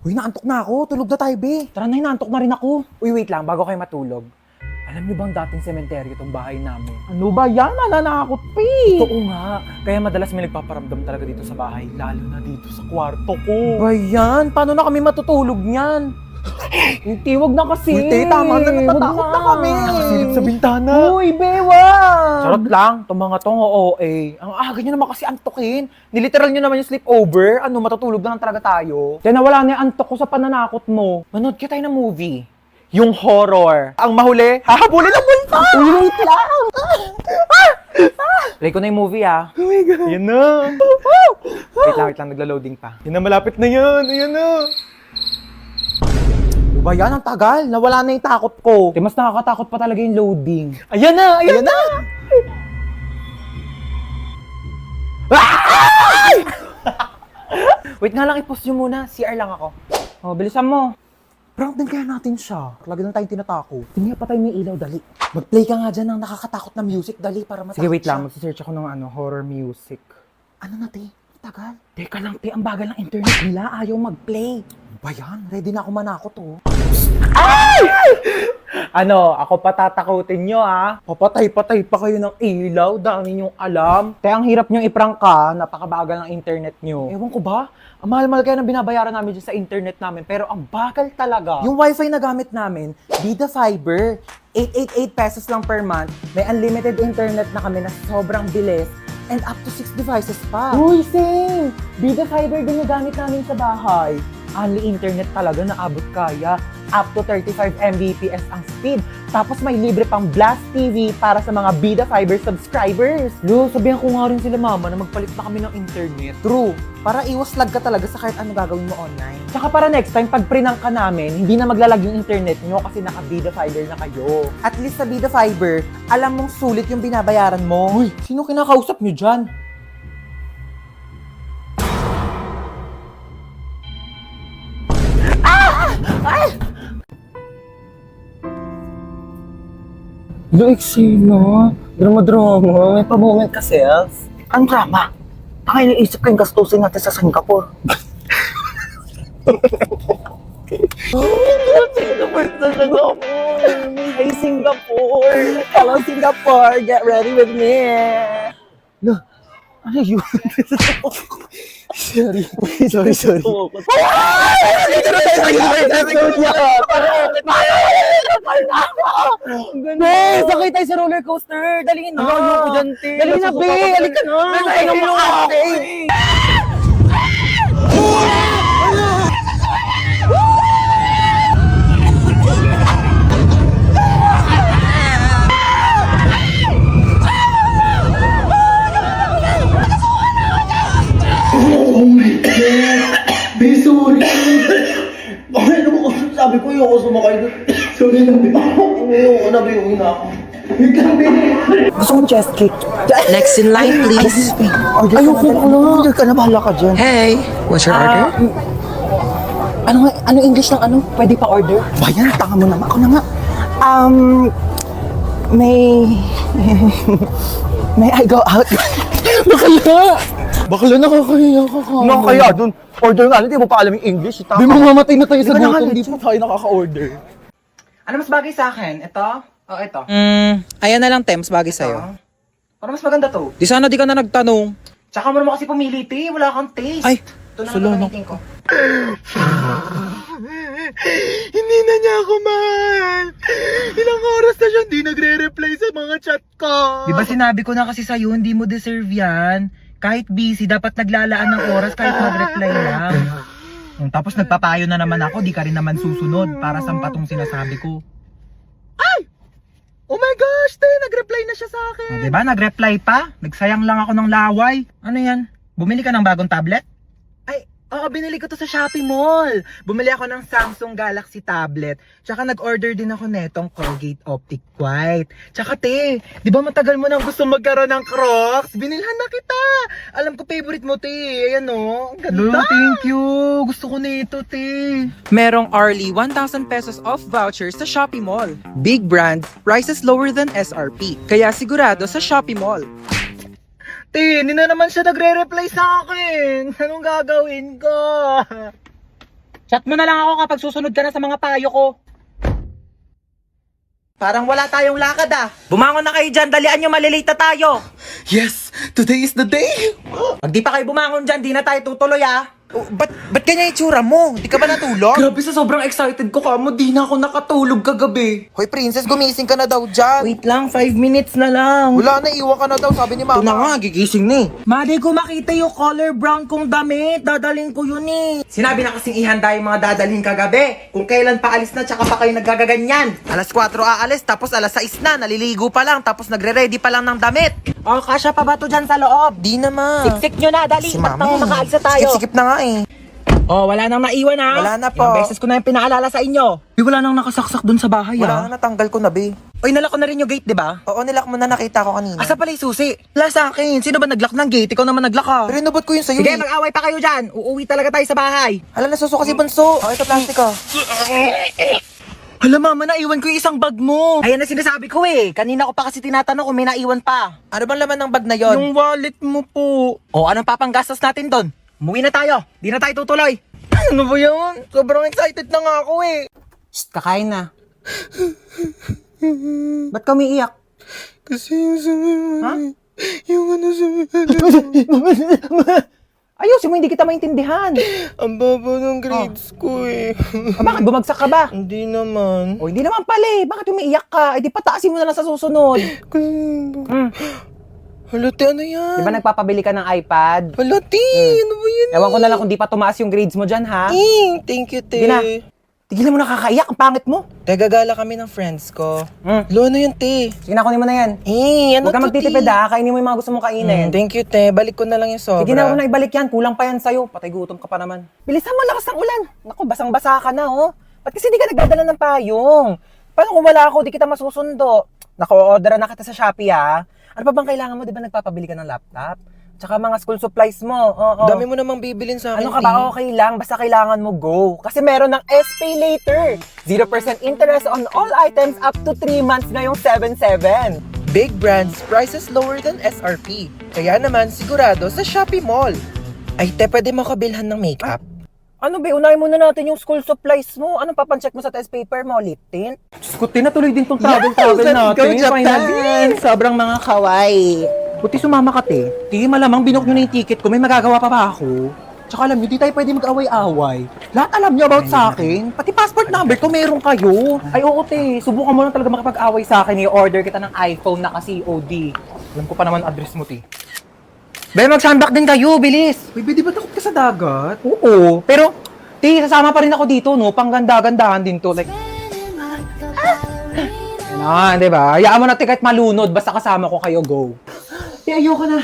Uy, naantok na ako. Tulog na tayo, be. Tara na, naantok na rin ako. Uy, wait lang, bago kayo matulog. Alam niyo bang dating sementeryo itong bahay namin? Ano ba yan? Nananakot, pe! Totoo nga. Kaya madalas may nagpaparamdam talaga dito sa bahay, lalo na dito sa kwarto ko. Ba yan? Paano na kami matutulog niyan? Hindi, wag na kasi. Uy, tama na, natatakot na kami. Nakasilip sa bintana. Uy, bewa! Charot lang, itong mga tong OA. Ang aga nyo naman kasi antokin. Niliteral nyo naman yung sleepover. Ano, matutulog na lang talaga tayo. Kaya nawala na yung antok ko sa pananakot mo. Manood ka tayo ng movie. Yung horror. Ang mahuli, hahabulin ang multo! Wait lang! Play ko na yung movie, ah. Oh my God. Yan na. Wait lang, nagla-loading pa. Yan na, malapit na yan. Ayan na. Ba yan, ang tagal. Nawala na yung takot ko. Mas nakakatakot pa talaga yung loading. Ayan na! Ayan na! Wait nga lang, i-pause nyo muna. CR lang ako. Oh, bilisan mo. Prank din kaya natin siya. Lagi lang tayong tinatako. Tingnan pa tayo may ilaw, dali. Mag-play ka nga dyan ng nakakatakot na music, dali, para matakot. Sige, wait lang. Mag-search ako ng horror music. Ano na, te? Tagal. Teka lang, te. Ang bagal ng internet nila. Ayaw mag-play. Ba yan? Ready na ako manakot, oh. Ay! Ano, ako patatakutin nyo, ah. Papatay-patay pa kayo ng ilaw. Dami nyong alam. Te, ang hirap nyong iprank ka. Napakabagal ng internet nyo. Ewan ko ba? Ang mahal-mahal kaya ng binabayaran namin dyan sa internet namin. Pero ang bagal talaga. Yung wifi na gamit namin, Vida Fiber. 888 pesos lang per month. May unlimited internet na kami na sobrang bilis. And up to 6 devices pa. Uy, same! Vida Fiber din yung gamit namin sa bahay. Only internet talaga na abot kaya. Up to 35 Mbps ang speed. Tapos may libre pang Blast TV para sa mga Vida Fiber subscribers. Lo, sabihan ko nga rin sila mama na magpalit na kami ng internet. True. Para iwas lag ka talaga sa kahit ano gagawin mo online. Tsaka para next time, pag prinang ka namin, hindi na maglalag yung internet nyo kasi naka Vida Fiber na kayo. At least sa Vida Fiber, alam mong sulit yung binabayaran mo. Uy, sino kinakausap nyo dyan? Luiksino, drama-drama, may pa-moment ka, self. Ang drama? Ang iniisip ko yung gastusin natin sa Singapore. Singapore sa Singapore! Hey, Singapore! Hello, Singapore! Get ready with me! No, ano yun? Sorry. Be, sakay tayo sa roller coaster! Dali na! Ayoko dyan, te. Dali na, be! Halika na! Ayoko na makakate! Oh my God! Be, sorry! Bakit naman ko sabi ko yung ako sumakay doon? Sorry na, Be. Ayoko na, Be. Uwi na ako. Wait lang, Be. Gusto kong chest cake. Next in line, please. Ayoko na. Order ka na, bahala ka dyan. Hey, what's your order? Ano English ng ano? Pwede pa order? Bayan, tanga mo naman. Ako na nga. May I go out? Bakla nakakahiya ka ka. Nakakaya dun. Order nga, hindi mo pa alam yung English. Di mamamatay na tayo sa Di ba gutom, di legit? pa tayo nakaka-order. Ano mas bagay sa akin? Ito? O ito? Ayan na lang, Tems, bagay sa'yo. Para mas maganda to. Di sana di ka na nagtanong. Tsaka mo naman kasi pumili, te. Wala kang taste. Ay, Ito na salo, lang no. ko. Hindi na niya ako mahal. Ilang oras na siya hindi nagre-reply sa mga chat ko. Di ba sinabi ko na kasi sa'yo, hindi mo deserve yan. Kahit busy, dapat naglalaan ng oras kahit mag-reply lang. Tapos nagpapayo na naman ako, di ka rin naman susunod para sa patong sinasabi ko. Oh my gosh, te, nag-reply na siya sa akin. O, diba? Nag-reply pa. Nagsayang lang ako ng laway. Ano yan? Bumili ka ng bagong tablet? Oo, binili ko to sa Shopee Mall. Bumili ako ng Samsung Galaxy tablet. Tsaka nag-order din ako netong Colgate Optic White. Tsaka te, di ba matagal mo nang gusto magkaroon ng Crocs? Binilhan na kita. Alam ko favorite mo te. Ayan o. Ang ganda. Thank you. Gusto ko nito te. Merong Arly 1,000 pesos off vouchers sa Shopee Mall. Big brand, prices lower than SRP. Kaya sigurado sa Shopee Mall. Te, hindi na naman siya nagre-reply sa akin. Anong gagawin ko? Chat mo na lang ako kapag susunod ka na sa mga payo ko. Parang wala tayong lakad ah. Bumangon na kayo dyan, dalian nyo, malilate na tayo. Yes, today is the day. Pag di pa kayo bumangon dyan, di na tayo tutuloy ah. Ba't ganyan itsura mo? Di ka ba natulog? Grabe, sa sobrang excited ko kamo, di na ako nakatulog kagabi. Hoy, princess, gumising ka na daw dyan. Wait lang, 5 minutes na lang. Wala na, iwan ka na daw, sabi ni Ito na mama. nga, gigising na eh. Madi ko makita yung color brown kong damit. Dadalhin ko yun eh. Sinabi na kasing ihanda yung mga dadalhin kagabi. Kung kailan pa alis na, tsaka pa kayo naggagaganyan. Alas 4 aalis, tapos alas 6 na, naliligo pa lang, tapos nagre-ready pa lang ng damit. O, kasya pa ba to dyan sa loob? Di naman. Siksik nyo na, dali. Si Ba't mama tayo makaalis na tayo? Sikip na nga eh. Oh, wala nang naiwan ha? Wala na po. Ilang beses ko na yung pinaalala sa inyo. Wala nang nakasaksak dun sa bahay Wala na, natanggal ko na, be. Oy, nalak ko na rin yung gate, di ba? Oo, nilak mo na, nakita ko kanina. Asa pala yung susi? Wala sa akin. Sino ba naglock ng gate? Ikaw naman naglock ha. Pero inubot ko yun sa'yo Sige, eh. mag-away pa kayo dyan. Uuwi talaga tayo sa bahay. Hala, nasuso kasi bunso. Oh, ito plastic ko. Hala mama, naiwan ko yung isang bag mo. Ayan na sinasabi ko eh. Kanina ko pa kasi tinatanong kung may naiwan pa. Ano bang laman ng bag na yon? Yung wallet mo po. O, anong papanggastos natin doon? Umuwi na tayo. Di na tayo tutuloy. Ano ba yun? Sobrang excited na nga ako eh. Shh, kakain na. Ba't ka umiiyak? Kasi yung sa... Ha? Yung ano sa... Ayusin mo, hindi kita maintindihan. Ang baba ng grades ko eh. Bakit bumagsak ka ba? Hindi naman. O, hindi naman pala eh. Bakit umiiyak ka? Eh, di pataasin mo na lang sa susunod. Kasi... Halati, ano yan? Di ba nagpapabili ka ng iPad? Halati, ano ba yan? Ewan ko na lang kung di pa tumaas yung grades mo dyan, ha? Thank you, te. Sige na. Tigilan mo nakakaiyak, ang pangit mo. Gagala kami ng friends ko. Mm. Lo, ano yun, te? Sige na, kunin mo na yan. Ano Huwag ka to, magtitipid te? ha, kainin mo yung mga gusto mong kainin. Thank you, te. Balik ko na lang yung sobra. Sige na, huwag na ibalik yan. Kulang pa yan sa'yo. Patay gutom ka pa naman. Bilisan mo, lakas ng ulan. Naku, basang-basa ka na, oh. Ba't kasi di ka nagdadala ng payong? Paano kung wala ako, di kita masusundo? Naku, orderan na kita sa Shopee, ha? Ano pa bang kailangan mo? Di ba nagpapabili ka ng laptop? Tsaka mga school supplies mo. Oo. Dami mo namang bibilin sa akin, Ano ka ba? Okay lang. Basta kailangan mo go. Kasi meron ng SPay later. 0% interest on all items up to 3 months ngayong 7/7. Big brands, prices lower than SRP. Kaya naman, sigurado sa Shopee Mall. Ay, te, pwede makabilhan ng makeup? Ano ba? Unahin muna natin yung school supplies mo. Anong papancheck mo sa test paper mo? Lip tint? Diyos ko, tinatuloy din tong travel let's go, Japan! Sobrang mga kawaii. Buti sumama ka, te. Di, malamang binook nyo na yung ticket ko. May magagawa pa ba ako? Tsaka alam nyo, di tayo pwede mag-away-away. Lahat alam nyo about sa akin. Pati passport number ko, meron kayo. Ay, oo, te. Subukan mo lang talaga makipag-away sa akin. I-order kita ng iPhone na kasi COD. Alam ko pa naman address mo, te. Be, mag-sandbag din kayo, bilis. Uy, di ba takot ka sa dagat? Oo, pero, te, sasama pa rin ako dito, no? Pangganda-gandahan din to. Like, di ba? Hayaan mo na, te, kahit malunod, basta kasama ko kayo, go. Te, ayoko na.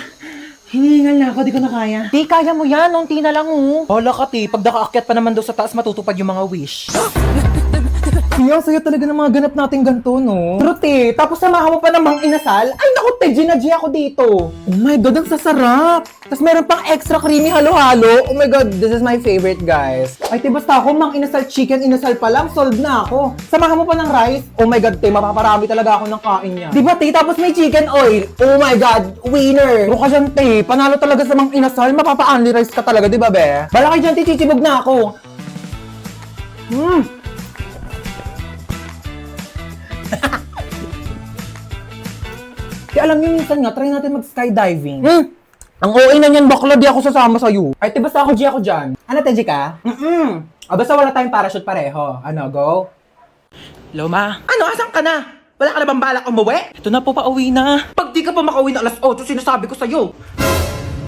Hinihingal na ako, di ko na kaya. Te, kaya mo yan, unti na lang, oh. Hala ka, te. Pag nakaakyat pa naman daw sa taas, matutupad yung mga wish. Kaya ang saya talaga ng mga ganap natin ganito, no? Pero, te, tapos samahan mo pa ng mang inasal? Ay, naku, te, G ako dito. Oh my God, ang sasarap! Tapos meron pang extra creamy halo-halo. Oh my God, this is my favorite, guys. Ay, te, basta ako, mang inasal chicken, inasal pa lang, solved na ako. Samahan mo pa ng rice? Oh my God, te, mapaparami talaga ako ng kain niya. Di ba, te, tapos may chicken oil? Oh my God, winner. Pero ka dyan, te, panalo talaga sa mang inasal, mapapa-only rice ka talaga, di ba, be? Bala kayo dyan, te, chichibog na ako. Kaya alam niyo, minsan nga, try natin mag-skydiving. Ang OA na niyan, bakla, di ako sasama sa'yo. Ay, te, basta ako, G ako dyan. Ano, te, G ka? Basta wala tayong parachute pareho. Ano, go? Loma. Ano, asan ka na? Wala ka na bang balak umuwi? Ito na po, pauwi na. Pag di ka pa makauwi na alas 8, sinasabi ko sa'yo.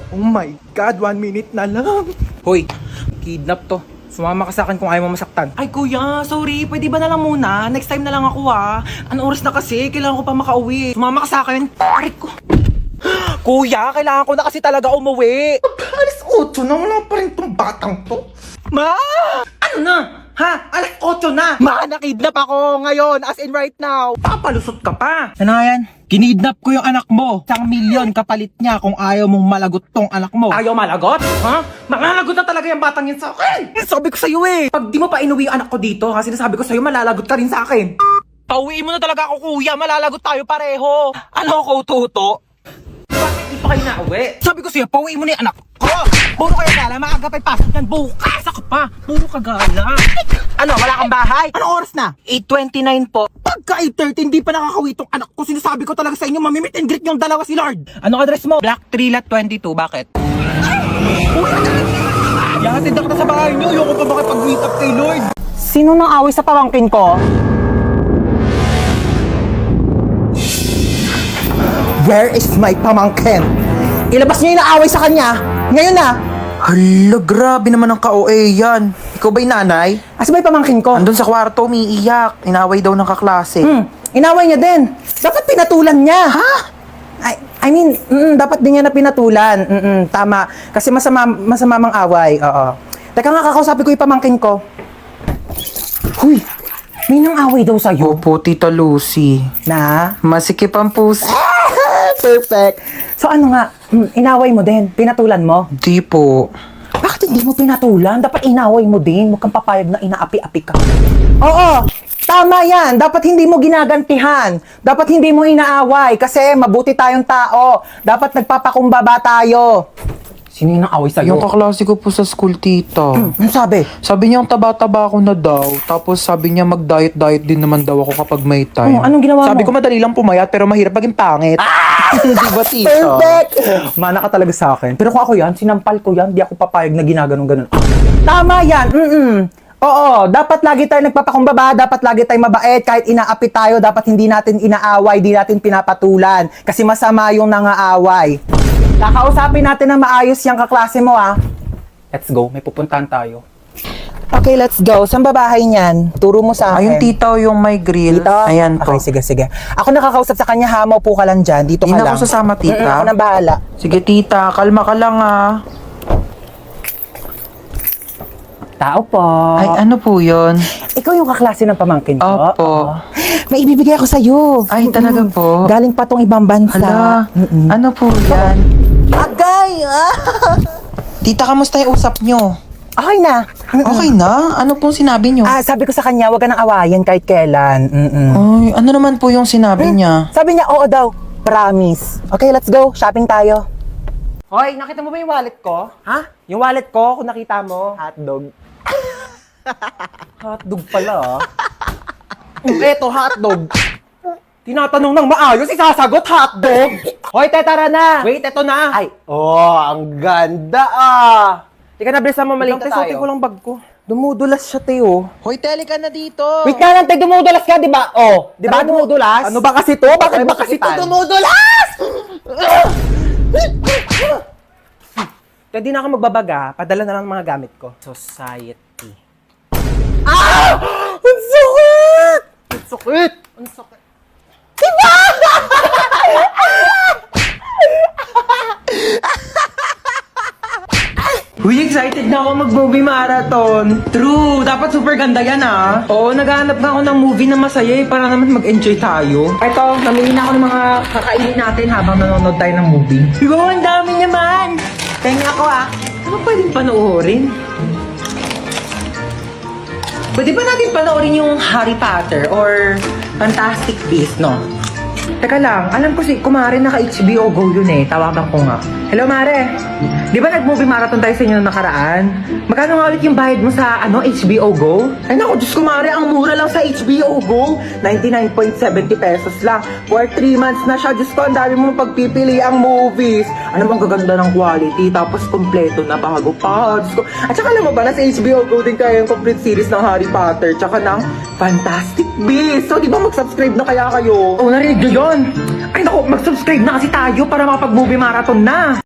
Oh my God, 1 minute na lang. Hoy, kidnap to. Sumama ka sa akin kung ayaw mo masaktan. Ay kuya, sorry. Pwede ba na lang muna? Next time na lang ako ah. Anong oras na kasi? Kailangan ko pa makauwi. Sumama ka sa akin. Aray ko. Kuya, kailangan ko na kasi talaga umuwi. Alas 8 na, wala pa rin tong batang to. Ma! Ano na? Ha? Alas 8 na! Ma, nakidnap ako ngayon. As in right now. Papalusot ka pa! Ano nga yan? Kinidnap ko yung anak mo. 1,000,000 kapalit niya kung ayaw mong malagot tong anak mo. Ayaw malagot? Ha? Malalagot na talaga yung batang yun sa akin! Sabi ko sa'yo eh. Pag di mo pa inuwi yung anak ko dito, ha, sinasabi ko sa'yo, malalagot ka rin sa akin. Pauwiin mo na talaga ako kuya. Malalagot tayo pareho. Ano ako, Tuto? Bakit di pa kayo nauwi? Sabi ko sa'yo, pauwiin mo na yung anak ko. Puro kayo gala, maaga pa'y pasok yan bukas. Ako pa, puro ka gala. Ano, wala kang bahay? Anong oras na? 8:29 po. Pagka 8:30, hindi pa nakakawi itong anak ko. Sinasabi ko talaga sa inyo, mamimit and greet yung dalawa si Lord. Anong address mo? Black 3 Lot 22, bakit? Yahatid ako na sa bahay niyo, ayoko pa makipag-meet up kay Lord. Sino nang away sa pamangkin ko? Where is my pamangkin? Ilabas niyo yung naaway sa kanya. Ngayon na. Hala, grabe naman ang ka-OA yan. Ikaw ba'y nanay? Asa ba yung pamangkin ko? Andun sa kwarto, umiiyak. Inaway daw ng kaklase. Inaway niya din. Dapat pinatulan niya. Ha? I mean, dapat din niya na pinatulan. Tama. Kasi masama mang away. Oo. Teka nga, kakausapin ko yung pamangkin ko. Huy, may nang away daw sa'yo. Opo, Tita Lucy. Na? Masikip ang puso. Perfect. So ano nga, inaway mo din, pinatulan mo. Di po. Bakit hindi mo pinatulan? Dapat inaway mo din. Huwag kang papayag na inaapi-api ka. Oo, tama yan. Dapat hindi mo ginagantihan. Dapat hindi mo inaaway. Kasi mabuti tayong tao. Dapat nagpapakumbaba tayo. Sino yung away sa'yo? Yung kaklase ko po sa school, tita. Ano sabi? Sabi niya ang taba-taba ako na daw. Tapos sabi niya mag-diet-diet din naman daw ako kapag may time. Anong ginawa Sabi mo? ko madali lang pumayat pero mahirap maging pangit. Di ba, tita? Perfect! Mana ka talaga sa akin. Pero kung ako yan, sinampal ko yan. Di ako papayag na ginaganon-ganon. Tama yan! Oo, dapat lagi tayo nagpapakumbaba, dapat lagi tayo mabait, kahit inaapi tayo, dapat hindi natin inaaway, di natin pinapatulan. Kasi masama yung nangaaway. Kakausapin natin na maayos yung kaklase mo, ah. Let's go, may pupuntahan tayo. Okay, let's go. Saan ba bahay niyan? Turo mo sa akin. Ayun, tita, yung may grill. Dito? Ayan po. Okay, sige. Ako nakakausap sa kanya, ha? Maupo ka lang dyan. Dito ka Hindi na lang. ako sasama, tita. Ako na bahala. Sige, tita, kalma ka lang ah. Tao po. Ay, ano po yun? Ikaw yung kaklase ng pamangkin ko? Opo. May ibibigay ako sa'yo. Ay, talaga po? Galing pa tong ibang bansa. Hala, ano po yan? Agay! Tita, kamusta yung usap nyo? Okay na. Okay na? Ano pong sinabi nyo? Sabi ko sa kanya, huwag ka nang awayan kahit kailan. Ay, ano naman po yung sinabi niya? Sabi niya, oo daw. Promise. Okay, let's go. Shopping tayo. Hoy, nakita mo ba yung wallet ko? Ha? Yung wallet ko, kung nakita mo, hotdog. Hotdog pala, Eto, hotdog. Tinatanong ng maayos, isasagot hotdog. Hoy, tara na. Wait, eto na. Ay, ang ganda, Tika na, bilisan mo, malinta tayo. Suotin ko lang bag ko. Dumudulas siya, Teo. Hoy, tele ka na dito. Wait ka lang, dumudulas ka, di ba? Di ba dumudulas? Ano ba kasi to? Bakit ba kasi to dumudulas? Kaya di na ako magbabaga, padala na lang ang mga gamit ko. Society. Ang sakit! Ang sakit! Ang sakit! Uy, excited na ako mag-movie marathon. True, dapat super ganda yan Oo, naghahanap nga ako ng movie na masaya para naman mag-enjoy tayo. Ito, namili na ako ng mga kakainin natin habang nanonood tayo ng movie. Wow, ang dami naman! Tingnan ako, Ano pwedeng panoorin? Pwede ba natin panoorin yung Harry Potter or Fantastic Beasts, no? Teka lang, alam ko si Kumare naka-HBO Go yun tawagan ko nga. Hello, Mare! Di ba nag-movie marathon tayo sa inyo nung nakaraan? Magkano nga ulit yung bayad mo sa HBO Go? Ay naku, Diyos Kumare, ang mura lang sa HBO Go. 99.70 pesos lang. For 3 months na siya. Diyos ko, ang dami mong pagpipili ang movies. Ano bang gaganda ng quality? Tapos kompleto na bago pa. Diyos ko. At saka alam mo ba, nasa HBO Go din kaya yung complete series ng Harry Potter tsaka ng Fantastic Beasts. So, di ba mag-subscribe na kaya kayo? Oh, narinig nyo yun? Ay naku, mag-subscribe na kasi tayo para makapag-movie marathon na.